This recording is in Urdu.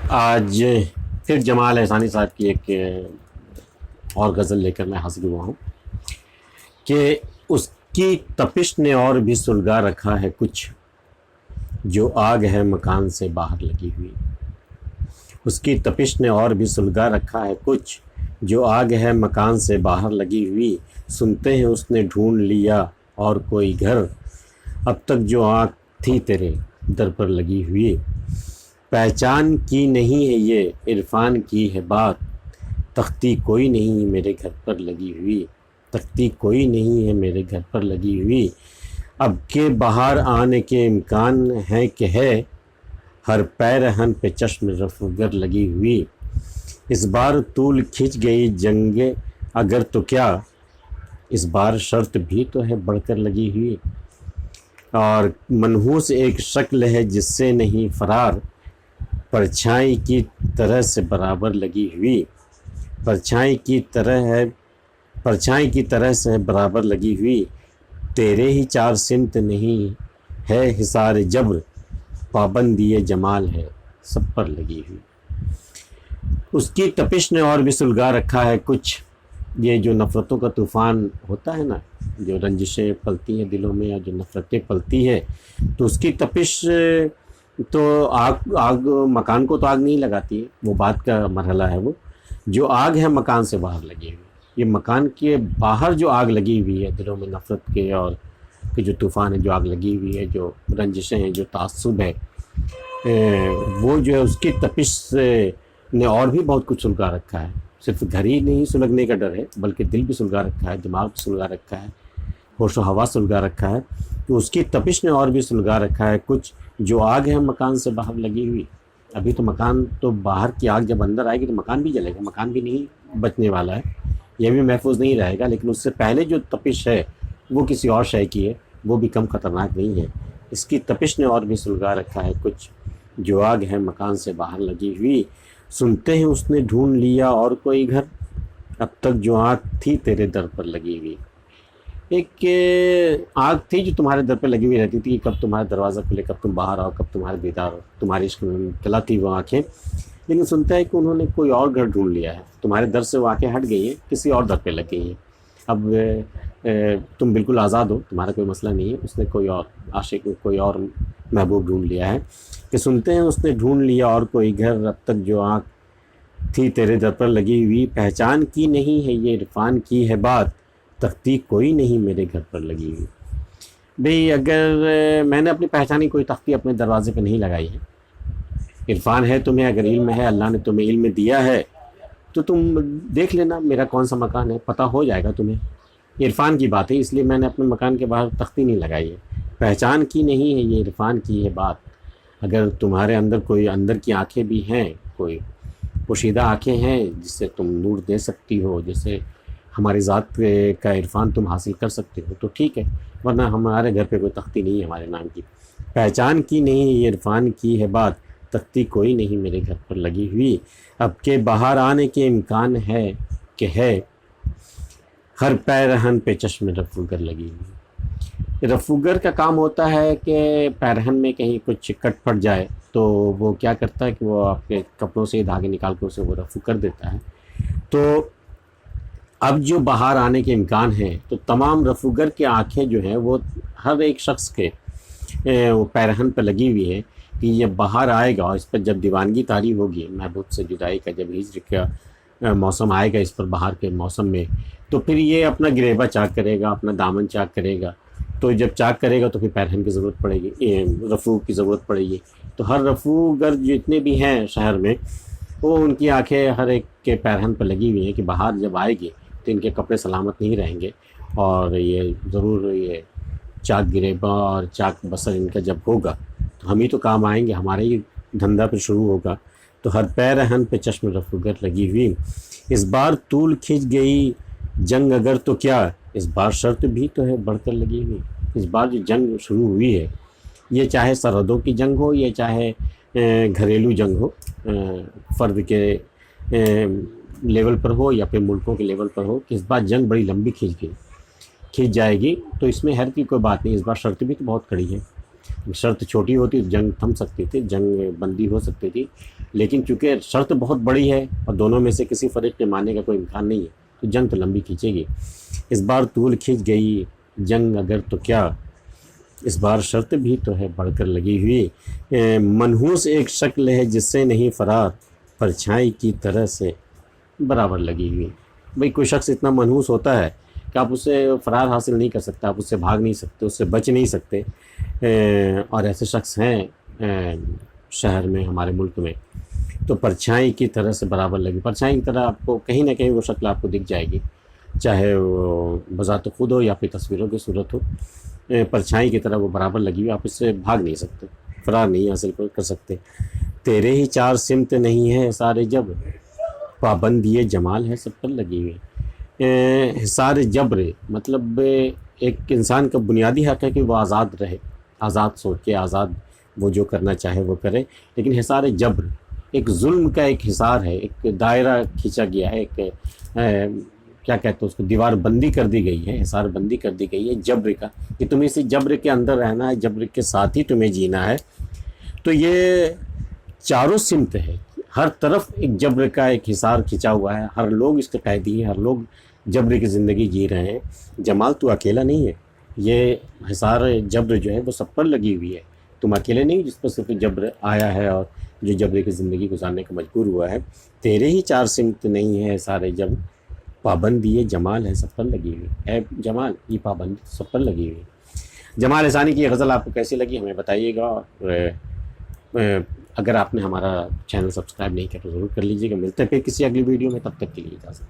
آج پھر جمال احسانی صاحب کی ایک اور غزل لے کر میں حاضر ہوا ہوں کہ اس کی تپش نے اور بھی سلگا رکھا ہے کچھ جو آگ ہے مکان سے باہر لگی ہوئی. اس کی تپش نے اور بھی سلگا رکھا ہے کچھ جو آگ ہے مکان سے باہر لگی ہوئی. سنتے ہیں اس نے ڈھونڈ لیا اور کوئی گھر اب تک جو آنکھ تھی تیرے در پر لگی ہوئی. پہچان کی نہیں ہے یہ عرفان کی ہے بات تختی کوئی نہیں میرے گھر پر لگی ہوئی. تختی کوئی نہیں ہے میرے گھر پر لگی ہوئی. اب کہ باہر آنے کے امکان ہے کہ ہے ہر پیرہن پہ چشم رفوگر لگی ہوئی. اس بار طول کھنچ گئی جنگ اگر تو کیا اس بار شرط بھی تو ہے بڑھ کر لگی ہوئی. اور منحوس ایک شکل ہے جس سے نہیں فرار پرچھائی کی طرح سے برابر لگی ہوئی. پرچھائی کی طرح سے برابر لگی ہوئی. تیرے ہی چار سمت نہیں ہے حصار جبر پابندی جمال ہے سب پر لگی ہوئی. اس کی تپش نے اور بھی سلگا رکھا ہے کچھ. یہ جو نفرتوں کا طوفان ہوتا ہے نا، جو رنجشیں پلتی ہیں دلوں میں یا جو نفرتیں پلتی ہیں، تو اس کی تپش تو آگ مکان کو تو آگ نہیں لگاتی ہے، وہ بات کا مرحلہ ہے. وہ جو آگ ہے مکان سے باہر لگی ہوئی، یہ مکان کے باہر جو آگ لگی ہوئی ہے دلوں میں نفرت کے اور کہ جو طوفان ہے، جو آگ لگی ہوئی ہے، جو رنجشیں ہیں، جو تعصب ہے، وہ جو ہے اس کی تپش نے اور بھی بہت کچھ سلگا رکھا ہے. صرف گھر ہی نہیں سلگنے کا ڈر ہے بلکہ دل بھی سلگا رکھا ہے، دماغ بھی سلگا رکھا ہے، ہوش و ہوا سلگا رکھا ہے. تو اس کی تپش نے اور بھی سلگا رکھا ہے کچھ جو آگ ہے مکان سے باہر لگی ہوئی. ابھی تو مکان تو باہر کی آگ جب اندر آئے گی تو مکان بھی جلے گا، مکان بھی نہیں بچنے والا ہے، یہ بھی محفوظ نہیں رہے گا. لیکن اس سے پہلے جو تپش ہے وہ کسی اور شے کی ہے، وہ بھی کم خطرناک نہیں ہے. اس کی تپش نے اور بھی سلگا رکھا ہے کچھ جو آگ ہے مکان سے باہر لگی ہوئی. سنتے ہیں اس نے ڈھونڈ لیا اور کوئی گھر اب تک جو آنکھ تھی تیرے در پر لگی ہوئی. ایک آنکھ تھی جو تمہارے در پہ لگی ہوئی رہتی تھی کہ کب تمہارا دروازہ کھلے، کب تم باہر آؤ، کب تمہارے دیدار ہو، تمہاری عشق میں کھلاتی وہ آنکھیں. لیکن سنتا ہے کہ انہوں نے کوئی اور گھر ڈھونڈ لیا ہے، تمہارے در سے وہ آنکھیں ہٹ گئی ہیں، کسی اور در پہ لگ گئی ہیں. اب تم بالکل آزاد ہو، تمہارا کوئی مسئلہ نہیں ہے. اس نے کوئی اور عاشق، کوئی اور محبوب ڈھونڈ لیا ہے. کہ سنتے ہیں اس نے ڈھونڈ لیا اور کوئی گھر اب تک جو آنکھ تھی تیرے در پر لگی ہوئی. پہچان کی نہیں ہے یہ عرفان کی ہے بات تختی کوئی نہیں میرے گھر پر لگی ہوئی. بھئی اگر میں نے اپنی پہچانی کوئی تختی اپنے دروازے پہ نہیں لگائی ہے. عرفان ہے تمہیں، اگر علم ہے، اللہ نے تمہیں علم دیا ہے تو تم دیکھ لینا میرا کون سا مکان ہے، پتہ ہو جائے گا تمہیں. یہ عرفان کی بات ہے، اس لیے میں نے اپنے مکان کے باہر تختی نہیں لگائی ہے. پہچان کی نہیں ہے یہ عرفان کی ہے بات. اگر تمہارے اندر کوئی اندر کی آنکھیں بھی ہیں، کوئی پوشیدہ آنکھیں ہیں جس سے تم نور دے سکتی ہو، جیسے ہماری ذات کا عرفان تم حاصل کر سکتے ہو تو ٹھیک ہے، ورنہ ہمارے گھر پہ کوئی تختی نہیں ہے ہمارے نام کی. پہچان کی نہیں ہے یہ عرفان کی ہے بات تختی کوئی نہیں میرے گھر پر لگی ہوئی. اب کہ باہر آنے کے امکان ہے کہ ہے ہر پیرہن پہ چشم رفوگر لگی ہوئی. رفوگر کا کام ہوتا ہے کہ پیرہن میں کہیں کچھ کٹ پھٹ جائے تو وہ کیا کرتا ہے کہ وہ آپ کے کپڑوں سے دھاگے نکال کے اسے وہ رفو کر دیتا ہے. تو اب جو باہر آنے کے امکان ہیں تو تمام رفوگر کی آنکھیں جو ہیں وہ ہر ایک شخص کے وہ پیرہن پہ لگی ہوئی ہے کہ یہ باہر آئے گا، اور اس پر جب دیوانگی طاری ہوگی، محبوب سے جدائی کا جب ہجر کا موسم آئے گا اس پر باہر کے موسم میں، تو پھر یہ اپنا گریبہ چاک کرے گا، اپنا دامن چاک کرے گا. تو جب چاک کرے گا تو پھر پیرہن کی ضرورت پڑے گی، رفو کی ضرورت پڑے گی. تو ہر رفوگر جتنے بھی ہیں شہر میں، وہ ان کی آنکھیں ہر ایک کے پیرہن پہ لگی ہوئی ہیں کہ باہر جب آئے گی تو ان کے کپڑے سلامت نہیں رہیں گے، اور یہ ضرور یہ چاک گریباں اور چاک بسر ان کا جب ہوگا تو ہم ہی تو کام آئیں گے، ہمارا ہی دھندا پھر شروع ہوگا. تو ہر پیرہن پہ چشم رفوگر لگی ہوئی. اس بار طول کھنچ گئی جنگ اگر تو کیا اس بار شرط بھی تو ہے بڑھ کر لگی ہوئی. اس بار جو جنگ شروع ہوئی ہے، یہ چاہے سرحدوں کی جنگ ہو یا چاہے گھریلو جنگ ہو، فرد کے لیول پر ہو یا پھر ملکوں کے لیول پر ہو، کہ اس بار جنگ بڑی لمبی کھنچ جائے گی. تو اس میں حیرت کی کوئی بات نہیں. اس بار شرط بھی تو بہت کڑی ہے. شرط چھوٹی ہوتی تو جنگ تھم سکتی تھی، جنگ بندی ہو سکتی تھی، لیکن چونکہ شرط بہت بڑی ہے اور دونوں میں سے کسی فریق کے ماننے کا کوئی امکان نہیں ہے تو جنگ تو لمبی کھینچے گی۔ اس بار طول کھینچ گئی جنگ اگر تو کیا، اس بار شرط بھی تو ہے بڑھ کر لگی ہوئی، منحوس ایک شکل ہے جس سے نہیں فرار، پرچھائی کی طرح سے برابر لگی ہوئی۔ بھئی کوئی شخص اتنا منحوس ہوتا ہے کہ آپ اس سے فرار حاصل نہیں کر سکتے، آپ اس سے بھاگ نہیں سکتے، اس سے بچ نہیں سکتے، اور ایسے شخص ہیں شہر میں، ہمارے ملک میں۔ تو پرچھائی کی طرح سے برابر لگی، پرچھائی کی طرح آپ کو کہیں نہ کہیں وہ شکل آپ کو دکھ جائے گی، چاہے وہ بذات خود ہو یا پھر تصویروں کی صورت ہو، پرچھائی کی طرح وہ برابر لگی ہوئی، آپ اس سے بھاگ نہیں سکتے، فرار نہیں حاصل کر سکتے۔ تیرے ہی چار سمت نہیں ہے حصار جبر، پابندی جمال ہے سب پر لگی ہوئی۔ حصار جبر مطلب ایک انسان کا بنیادی حق ہے کہ وہ آزاد رہے، آزاد سوچ کے، آزاد وہ جو کرنا چاہے وہ کرے، لیکن حصار جبر ایک ظلم کا ایک حصار ہے، ایک دائرہ کھینچا گیا ہے، ایک کیا کہتے ہیں اس کو، دیوار بندی کر دی گئی ہے، حصار بندی کر دی گئی ہے جبر کا، کہ تمہیں اسی جبر کے اندر رہنا ہے، جبر کے ساتھ ہی تمہیں جینا ہے۔ تو یہ چاروں سمت ہے، ہر طرف ایک جبر کا ایک حصار کھینچا ہوا ہے، ہر لوگ اس کے قیدی ہیں، ہر لوگ جبر کی زندگی جی رہے ہیں۔ جمال تو اکیلا نہیں ہے، یہ حصار جبر جو ہے وہ سب پر لگی ہوئی ہے، تم اکیلے نہیں جس پر صرف جبر آیا ہے اور جو جبر کی زندگی گزارنے کا مجبور ہوا ہے۔ تیرے ہی چار سمت نہیں ہے حصار جبر، پابندی جمال ہے سب پر لگی ہوئی، اے جمال یہ پابندی سب پر لگی ہوئی۔ جمال احسانی کی یہ غزل آپ کو کیسی لگی ہمیں بتائیے گا، اور اگر آپ نے ہمارا چینل سبسکرائب نہیں کیا تو ضرور کر لیجیے گا۔ ملتے ہیں پھر کسی اگلی ویڈیو میں، تب تک کے لیے اجازت۔